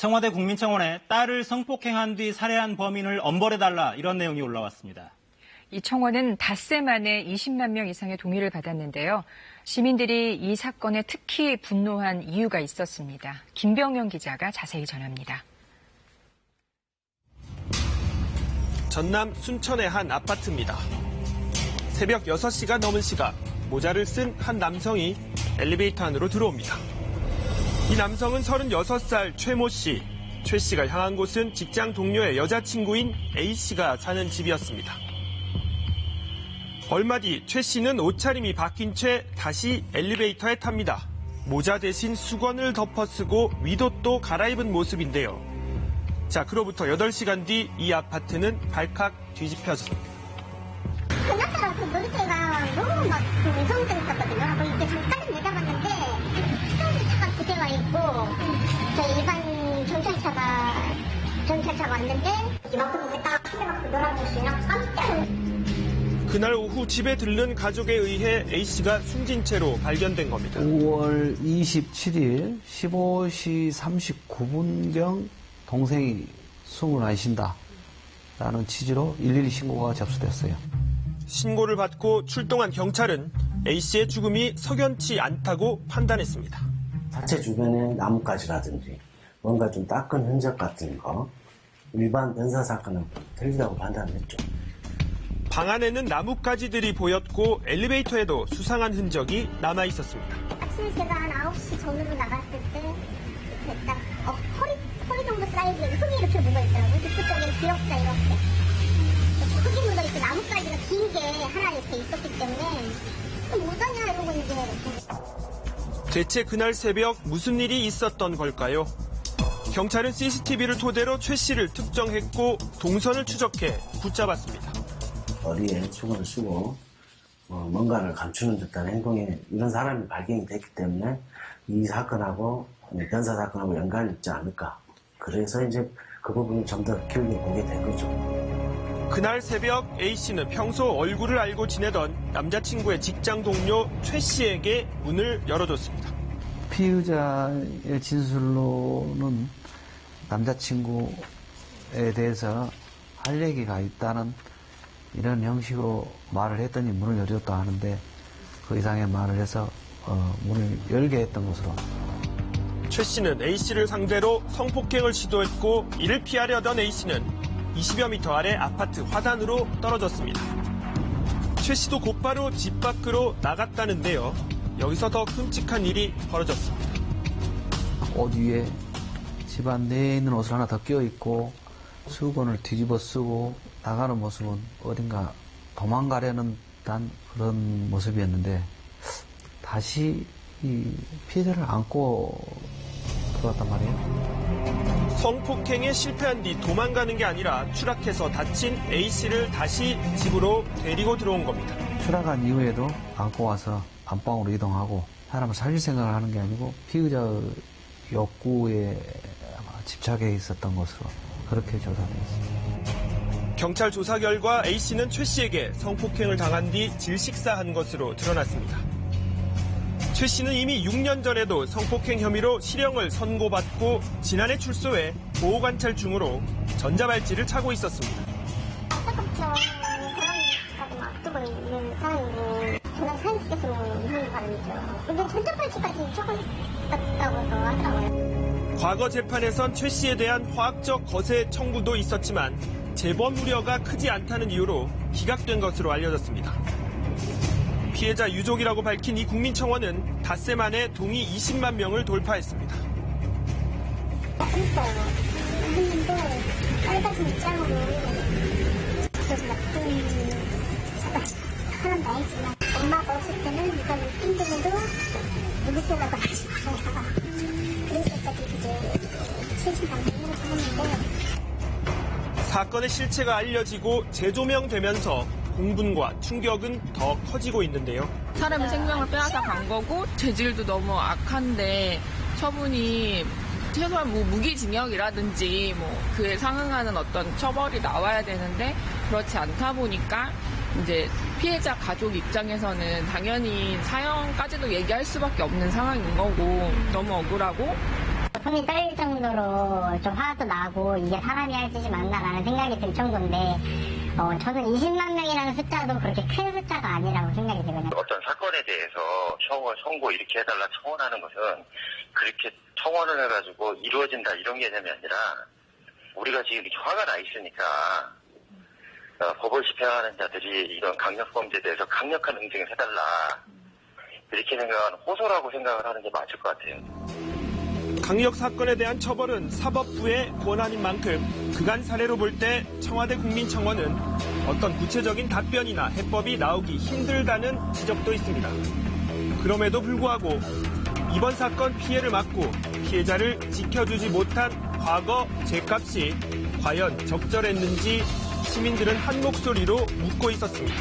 청와대 국민청원에 딸을 성폭행한 뒤 살해한 범인을 엄벌해달라 이런 내용이 올라왔습니다. 이 청원은 닷새 만에 20만 명 이상의 동의를 받았는데요. 시민들이 이 사건에 특히 분노한 이유가 있었습니다. 김병영 기자가 자세히 전합니다. 전남 순천의 한 아파트입니다. 새벽 6시가 넘은 시각, 모자를 쓴 한 남성이 엘리베이터 안으로 들어옵니다. 이 남성은 36살 최모 씨. 최 씨가 향한 곳은 직장 동료의 여자친구인 A 씨가 사는 집이었습니다. 얼마 뒤 최 씨는 옷차림이 바뀐 채 다시 엘리베이터에 탑니다. 모자 대신 수건을 덮어쓰고 위옷도 갈아입은 모습인데요. 자, 그로부터 8시간 뒤 이 아파트는 발칵 뒤집혀졌습니다. 그날따라 그 놀이터가 너무 막 이성적이었거든요. 하고 이렇게 잠깐 내다봤는데 차가 두 대가 있고 저 일반 경찰차가 왔는데 이만큼 딱 쳐내갖고 놀아줄 수 있나 깜짝. 그날 오후 집에 들른 가족에 의해 A씨가 숨진 채로 발견된 겁니다. 5월 27일 15시 39분경 동생이 숨을 안 쉰다라는 취지로 112 신고가 접수됐어요. 신고를 받고 출동한 경찰은 A씨의 죽음이 석연치 않다고 판단했습니다. 자체 주변에 나뭇가지라든지 뭔가 좀 닦은 흔적 같은 거 일반 변사 사건은 틀리다고 판단했죠. 방 안에는 나뭇가지들이 보였고 엘리베이터에도 수상한 흔적이 남아 있었습니다. 아침에 제가 한 9시 전으로 나갔을 때 이렇게 딱 허리 정도 사이즈에 흙이 이렇게 묻어있더라고요. 그 쪽에 기억자 이렇게. 흙이 묻어있고 나뭇가지가 긴 게 하나 이렇게 있었기 때문에 뭐더냐 이러고 이제. 대체 그날 새벽 무슨 일이 있었던 걸까요? 경찰은 CCTV를 토대로 최 씨를 특정했고 동선을 추적해 붙잡았습니다. 머리에 수건을 쓰고 뭔가를 감추는 듯한 행동에 이런 사람이 발견이 됐기 때문에 이 사건하고 변사 사건하고 연관이 있지 않을까. 그래서 이제 그 부분을 좀 더 길게 보게 된 거죠. 그날 새벽 A씨는 평소 얼굴을 알고 지내던 남자친구의 직장 동료 최 씨에게 문을 열어줬습니다. 피의자의 진술로는 남자친구에 대해서 할 얘기가 있다는 이런 형식으로 말을 했더니 문을 열어줬다 하는데 그 이상의 말을 해서 문을 열게 했던 것으로. 최 씨는 A씨를 상대로 성폭행을 시도했고 이를 피하려던 A씨는 20여 미터 아래 아파트 화단으로 떨어졌습니다. 최 씨도 곧바로 집 밖으로 나갔다는데요. 여기서 더 끔찍한 일이 벌어졌습니다. 옷 위에 집안 내에 있는 옷을 하나 더 끼워입고 수건을 뒤집어 쓰고 나가는 모습은 어딘가 도망가려는 단 그런 모습이었는데 다시 이 피해자를 안고 들어왔단 말이에요. 성폭행에 실패한 뒤 도망가는 게 아니라 추락해서 다친 A씨를 다시 집으로 데리고 들어온 겁니다. 추락한 이후에도 안고 와서 안방으로 이동하고 사람을 살릴 생각을 하는 게 아니고 피의자의 욕구에 집착해 있었던 것으로 그렇게 조사되었습니다. 경찰 조사 결과 A씨는 최 씨에게 성폭행을 당한 뒤 질식사한 것으로 드러났습니다. 최 씨는 이미 6년 전에도 성폭행 혐의로 실형을 선고받고 지난해 출소해 보호관찰 중으로 전자발찌를 차고 있었습니다. 안타깝죠. 사람까지 앞두고 있는 사람이고 저는 사회식에서 있는 사람이죠. 근데 전자발찌까지 차고 있었다고 하더라고요. 과거 재판에선 최 씨에 대한 화학적 거세 청구도 있었지만 재범 우려가 크지 않다는 이유로 기각된 것으로 알려졌습니다. 피해자 유족이라고 밝힌 이 국민청원은 닷새 만에 동의 20만 명을 돌파했습니다. 있어요. 했는데 빨간색 입장으로 그래서 나쁜 사람 나이지만 엄마가 없을 때는 이건 힘들어도 누구세라고 하지 말아요. 그래서까지 이제 최신당국을 했는데 사건의 실체가 알려지고 재조명되면서 공분과 충격은 더 커지고 있는데요. 사람의 생명을 빼앗아 간 거고 죄질도 너무 악한데 처분이 최소한 무기징역이라든지 그에 상응하는 어떤 처벌이 나와야 되는데 그렇지 않다 보니까 이제 피해자 가족 입장에서는 당연히 사형까지도 얘기할 수밖에 없는 상황인 거고 너무 억울하고 손이 떨릴 정도로 좀 화도 나고 이게 사람이 할 짓이 맞나라는 생각이 들 정도인데 저는 20만 명이라는 숫자도 그렇게 큰 숫자가 아니라고 생각이 들거든요. 어떤 사건에 대해서 청구 이렇게 해달라 청원하는 것은 그렇게 청원을 해가지고 이루어진다 이런 개념이 아니라 우리가 지금 이렇게 화가 나 있으니까 법을 집행하는 자들이 이런 강력범죄에 대해서 강력한 응징을 해달라 이렇게 생각하는 호소라고 생각을 하는 게 맞을 것 같아요. 강력 사건에 대한 처벌은 사법부의 권한인 만큼 그간 사례로 볼 때 청와대 국민청원은 어떤 구체적인 답변이나 해법이 나오기 힘들다는 지적도 있습니다. 그럼에도 불구하고 이번 사건 피해를 막고 피해자를 지켜주지 못한 과거 죄값이 과연 적절했는지 시민들은 한 목소리로 묻고 있었습니다.